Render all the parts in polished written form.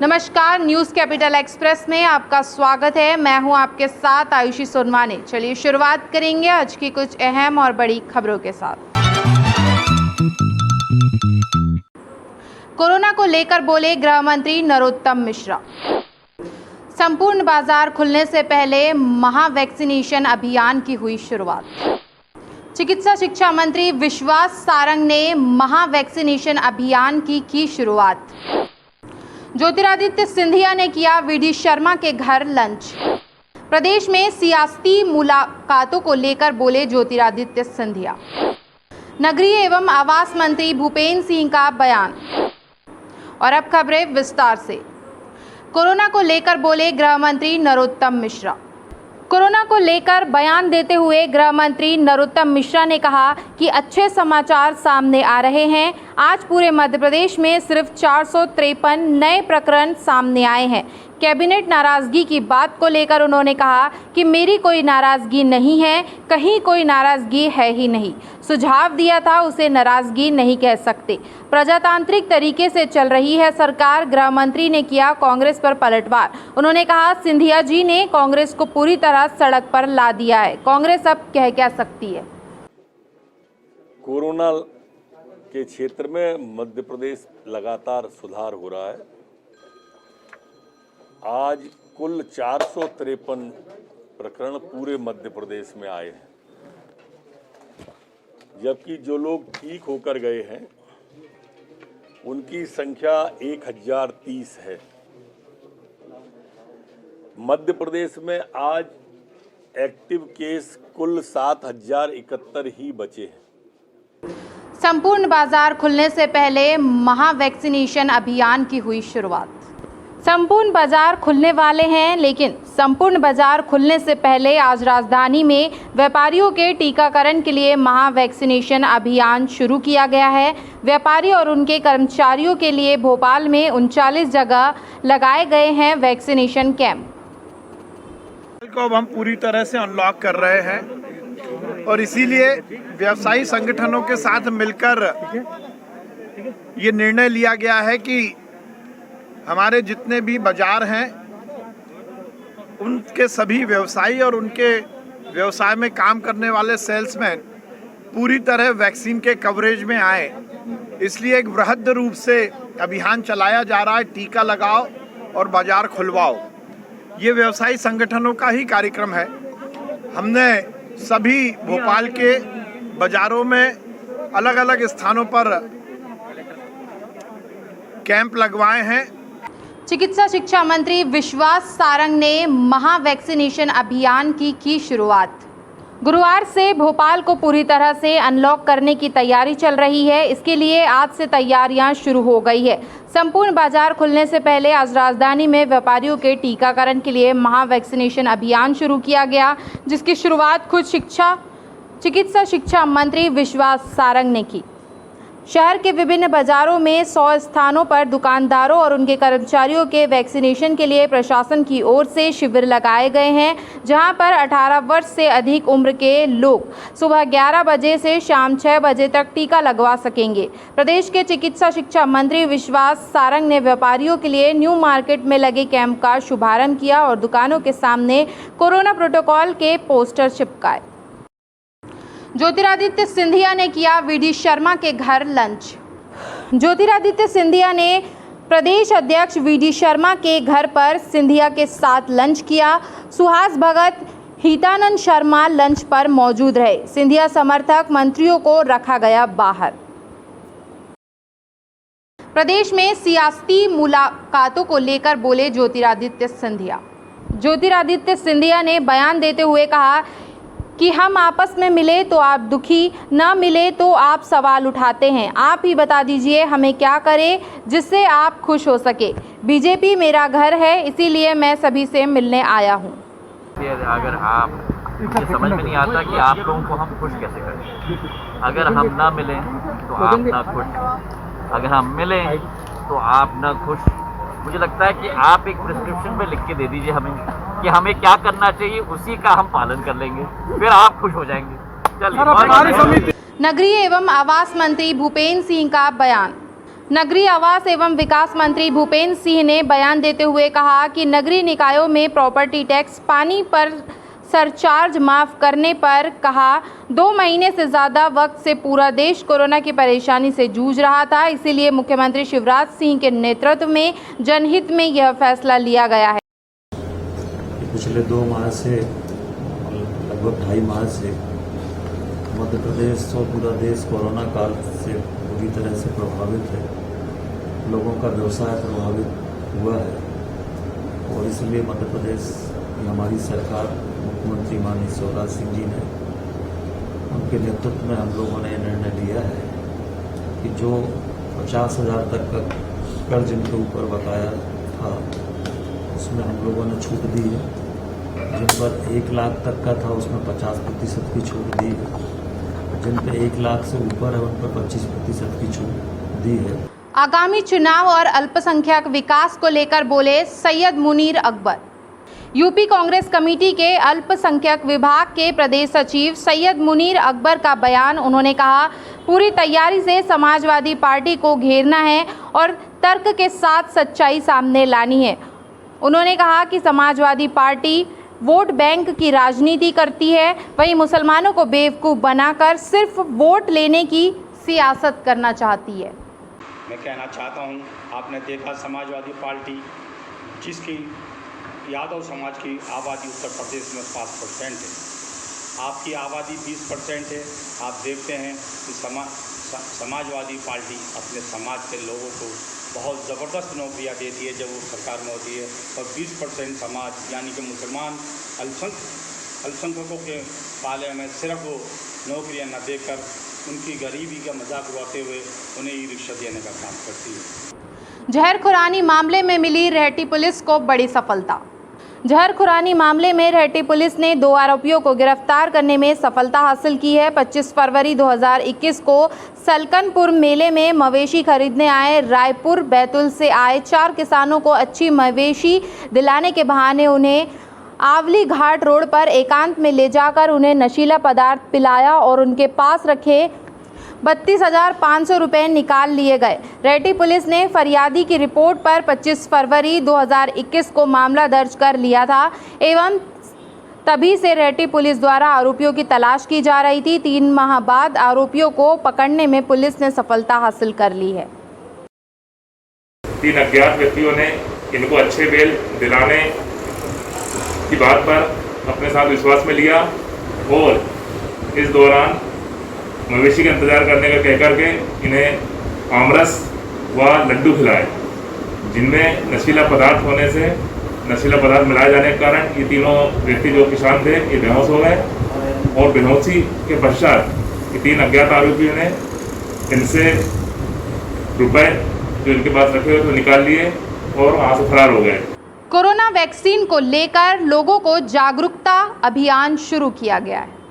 नमस्कार, news capital express में आपका स्वागत है। मैं हूं आपके साथ आयुषी सोनवाने। चलिए शुरुआत करेंगे आज की कुछ अहम और बड़ी खबरों के साथ। कोरोना को लेकर बोले गृह मंत्री नरोत्तम मिश्रा। संपूर्ण बाजार खुलने से पहले महा वैक्सीनेशन अभियान की हुई शुरुआत। चिकित्सा शिक्षा मंत्री विश्वास सारंग ने महा वैक्सीनेशन अभियान की शुरुआत। ज्योतिरादित्य सिंधिया ने किया वीडी शर्मा के घर लंच। प्रदेश में सियासी मुलाकातों को लेकर बोले ज्योतिरादित्य सिंधिया। नगरीय एवं आवास मंत्री भूपेंद्र सिंह का बयान। और अब खबरें विस्तार से। कोरोना को लेकर बोले गृह मंत्री नरोत्तम मिश्रा। कोरोना को लेकर बयान देते हुए गृह मंत्री नरोत्तम मिश्रा ने कहा कि अच्छे समाचार सामने आ रहे हैं। आज पूरे मध्य प्रदेश में सिर्फ 453 नए प्रकरण सामने आए हैं। कैबिनेट नाराजगी की बात को लेकर उन्होंने कहा कि मेरी कोई नाराजगी नहीं है, कहीं कोई नाराजगी है ही नहीं। सुझाव दिया था, उसे नाराजगी नहीं कह सकते। प्रजातांत्रिक तरीके से चल रही है सरकार। गृह मंत्री ने किया कांग्रेस पर पलटवार। उन्होंने कहा सिंधिया जी ने कांग्रेस को पूरी तरह सड़क पर ला दिया है। कांग्रेस अब कह क्या सकती है? कोरोना के क्षेत्र में मध्य प्रदेश लगातार सुधार हो रहा है। आज कुल 453 प्रकरण पूरे मध्य प्रदेश में आए हैं, जबकि जो लोग ठीक होकर गए हैं उनकी संख्या 1030 है। मध्य प्रदेश में आज एक्टिव केस कुल 7071 ही बचे हैं। संपूर्ण बाजार खुलने से पहले महा वैक्सीनेशन अभियान की हुई शुरुआत। संपूर्ण बाजार खुलने वाले हैं, लेकिन संपूर्ण बाजार खुलने से पहले आज राजधानी में व्यापारियों के टीकाकरण के लिए महा वैक्सीनेशन अभियान शुरू किया गया है। व्यापारी और उनके कर्मचारियों के लिए भोपाल में 39 जगह लगाए गए हैं वैक्सीनेशन कैंप। को अब हम पूरी तरह से अनलॉक कर रहे हैं और इसीलिए व्यवसायी संगठनों के साथ मिलकर ये निर्णय लिया गया है कि हमारे जितने भी बाजार हैं उनके सभी व्यवसायी और उनके व्यवसाय में काम करने वाले सेल्समैन पूरी तरह वैक्सीन के कवरेज में आए। इसलिए एक बृहद रूप से अभियान चलाया जा रहा है, टीका लगाओ और बाजार खुलवाओ। ये व्यवसायी संगठनों का ही कार्यक्रम है। हमने सभी भोपाल के बाजारों में अलग अलग स्थानों पर कैंप लगवाए हैं। चिकित्सा शिक्षा मंत्री विश्वास सारंग ने महा वैक्सीनेशन अभियान की शुरुआत। गुरुवार से भोपाल को पूरी तरह से अनलॉक करने की तैयारी चल रही है। इसके लिए आज से तैयारियां शुरू हो गई है। संपूर्ण बाजार खुलने से पहले आज राजधानी में व्यापारियों के टीकाकरण के लिए महा वैक्सीनेशन अभियान शुरू किया गया, जिसकी शुरुआत खुद चिकित्सा शिक्षा मंत्री विश्वास सारंग ने की। शहर के विभिन्न बाजारों में 100 स्थानों पर दुकानदारों और उनके कर्मचारियों के वैक्सीनेशन के लिए प्रशासन की ओर से शिविर लगाए गए हैं, जहां पर 18 वर्ष से अधिक उम्र के लोग सुबह 11 बजे से शाम 6 बजे तक टीका लगवा सकेंगे। प्रदेश के चिकित्सा शिक्षा मंत्री विश्वास सारंग ने व्यापारियों के लिए न्यू मार्केट में लगे कैंप का शुभारंभ किया और दुकानों के सामने कोरोना प्रोटोकॉल के पोस्टर चिपकाए। ज्योतिरादित्य सिंधिया ने किया वीडी शर्मा के घर लंच। ज्योतिरादित्य सिंधिया ने प्रदेश अध्यक्ष वीडी शर्मा के घर पर सिंधिया के साथ लंच किया। सुहास भगत, हितानंद शर्मा लंच पर मौजूद रहे। सिंधिया समर्थक मंत्रियों को रखा गया बाहर। प्रदेश में सियासी मुलाकातों को लेकर बोले ज्योतिरादित्य सिंधिया। ज्योतिरादित्य सिंधिया ने बयान देते हुए कहा कि हम आपस में मिले तो आप दुखी, ना मिले तो आप सवाल उठाते हैं। आप ही बता दीजिए हमें क्या करें जिससे आप खुश हो सके। बीजेपी मेरा घर है, इसीलिए मैं सभी से मिलने आया हूँ। अगर आप मुझे समझ में नहीं आता कि आप लोगों को हम खुश कैसे करें। अगर हम ना मिलें तो आप ना खुश, अगर हम मिलें तो आप ना खुश। मुझे लगता है कि आप एक प्रिस्क्रिप्शन पे लिख के दे दीजिए हमें कि हमें क्या करना चाहिए, उसी का हम पालन कर लेंगे, फिर आप खुश हो जाएंगे। चलिए। नगरीय एवं आवास मंत्री भूपेंद्र सिंह का बयान। नगरीय आवास एवं विकास मंत्री भूपेंद्र सिंह ने बयान देते हुए कहा कि नगरीय निकायों में प्रॉपर्टी टैक्स, पानी पर सरचार्ज माफ करने पर कहा 2 महीने से ज़्यादा वक्त से पूरा देश कोरोना की परेशानी से जूझ रहा था, इसीलिए मुख्यमंत्री शिवराज सिंह के नेतृत्व में जनहित में यह फैसला लिया गया है। पिछले 2 माह से लगभग 2.5 माह से मध्य प्रदेश और पूरा देश कोरोना काल से पूरी तरह से प्रभावित है। लोगों का व्यवसाय प्रभावित हुआ है और इसलिए मध्य प्रदेश की हमारी सरकार, मुख्यमंत्री माननीय शिवराज सिंह जी ने, उनके नेतृत्व में हम लोगों ने निर्णय लिया है कि जो 50,000 तक का कर्ज इनके ऊपर बकाया था उसमें हम लोगों ने छूट दी है। जिन पर 1 लाख तक का था उसमें 50% की छूट दी है। जिन पर 1 लाख से ऊपर है उन पर 25% की छूट दी है। आगामी चुनाव और अल्पसंख्यक विकास को लेकर बोले सैयद मुनीर अकबर। यूपी कांग्रेस कमेटी के अल्पसंख्यक विभाग के प्रदेश सचिव सैयद मुनीर अकबर का बयान। उन्होंने कहा, पूरी तैयारी से समाजवादी पार्टी को घेरना है और तर्क के साथ सच्चाई सामने लानी है। उन्होंने कहा कि समाजवादी पार्टी वोट बैंक की राजनीति करती है, वहीं मुसलमानों को बेवकूफ़ बनाकर सिर्फ वोट लेने की सियासत करना चाहती है। मैं कहना चाहता हूं, आपने देखा समाजवादी पार्टी जिसकी यादव समाज की आबादी उत्तर प्रदेश में 5% है, आपकी आबादी 20% है। आप देखते हैं कि समाजवादी पार्टी अपने समाज के लोगों को बहुत ज़बरदस्त नौकरियां देती है जब वो सरकार में होती है, और 20% समाज यानी कि मुसलमान अल्पसंख्यकों के पाले में सिर्फ वो नौकरियां न देकर उनकी गरीबी का मजाक उड़ाते हुए उन्हें ई रिक्शा देने का काम करती है। जहरखुरानी मामले में मिली रेहटी पुलिस को बड़ी सफलता। जहरखुरानी मामले में रेहटी पुलिस ने 2 आरोपियों को गिरफ्तार करने में सफलता हासिल की है। 25 फरवरी 2021 को सलकनपुर मेले में मवेशी खरीदने आए रायपुर बैतूल से आए 4 किसानों को अच्छी मवेशी दिलाने के बहाने उन्हें आवली घाट रोड पर एकांत में ले जाकर उन्हें नशीला पदार्थ पिलाया और उनके पास रखे 32,500 रुपये निकाल लिए गए। रेहटी पुलिस ने फरियादी की रिपोर्ट पर 25 फरवरी 2021 को मामला दर्ज कर लिया था एवं तभी से रेहटी पुलिस द्वारा आरोपियों की तलाश की जा रही थी। 3 माह बाद आरोपियों को पकड़ने में पुलिस ने सफलता हासिल कर ली है। 3 अज्ञात व्यक्तियों ने इनको अच्छे बेल दिलाने की बात पर अपने साथ विश्वास में लिया और इस दौरान मवेशी का इंतजार करने का कहकर के इन्हें आमरस व लड्डू खिलाए, जिनमें नशीला पदार्थ होने से नशीला पदार्थ मिलाए जाने के कारण ये तीनों व्यक्ति जो किसान थे ये बेहोश हो गए और बेहोशी के पश्चात ये 3 अज्ञात आरोपियों ने इनसे रुपए जो इनके पास रखे हुए तो निकाल लिए और वहाँ से फरार हो गए। कोरोना वैक्सीन को लेकर लोगों को जागरूकता अभियान शुरू किया गया है।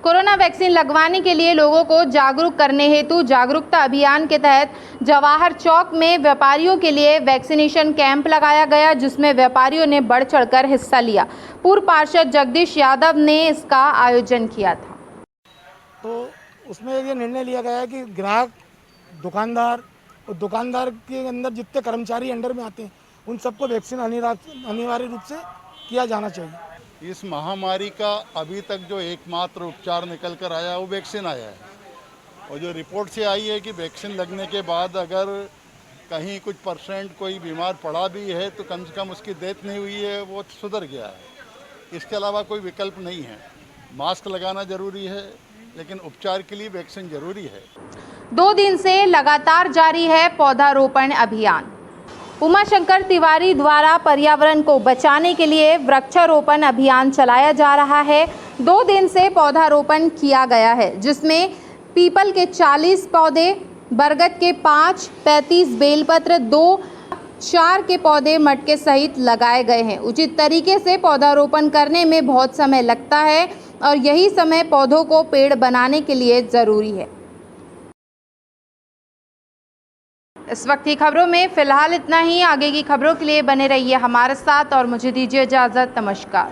कोरोना वैक्सीन लगवाने के लिए लोगों को जागरूक करने हेतु जागरूकता अभियान के तहत जवाहर चौक में व्यापारियों के लिए वैक्सीनेशन कैंप लगाया गया, जिसमें व्यापारियों ने बढ़ चढ़कर हिस्सा लिया। पूर्व पार्षद जगदीश यादव ने इसका आयोजन किया था। तो उसमें ये निर्णय लिया गया है कि ग्राहक, दुकानदार और दुकानदार के अंदर जितने कर्मचारी अंडर में आते हैं उन सबको वैक्सीन अनिवार्य रूप से किया जाना चाहिए। इस महामारी का अभी तक जो एकमात्र उपचार निकल कर आया वो वैक्सीन आया है, और जो रिपोर्ट से आई है कि वैक्सीन लगने के बाद अगर कहीं कुछ % कोई बीमार पड़ा भी है तो कम से कम उसकी डेथ नहीं हुई है, वो सुधर गया है। इसके अलावा कोई विकल्प नहीं है। मास्क लगाना जरूरी है, लेकिन उपचार के लिए वैक्सीन जरूरी है। 2 दिन से लगातार जारी है पौधारोपण अभियान। उमाशंकर तिवारी द्वारा पर्यावरण को बचाने के लिए वृक्षारोपण अभियान चलाया जा रहा है। 2 दिन से पौधारोपण किया गया है, जिसमें पीपल के 40 पौधे, बरगद के 5, 35 बेलपत्र, 2, 4 के पौधे मटके सहित लगाए गए हैं। उचित तरीके से पौधारोपण करने में बहुत समय लगता है और यही समय पौधों को पेड़ बनाने के लिए ज़रूरी है। इस वक्त की खबरों में फिलहाल इतना ही। आगे की खबरों के लिए बने रहिए हमारे साथ और मुझे दीजिए इजाज़त। नमस्कार।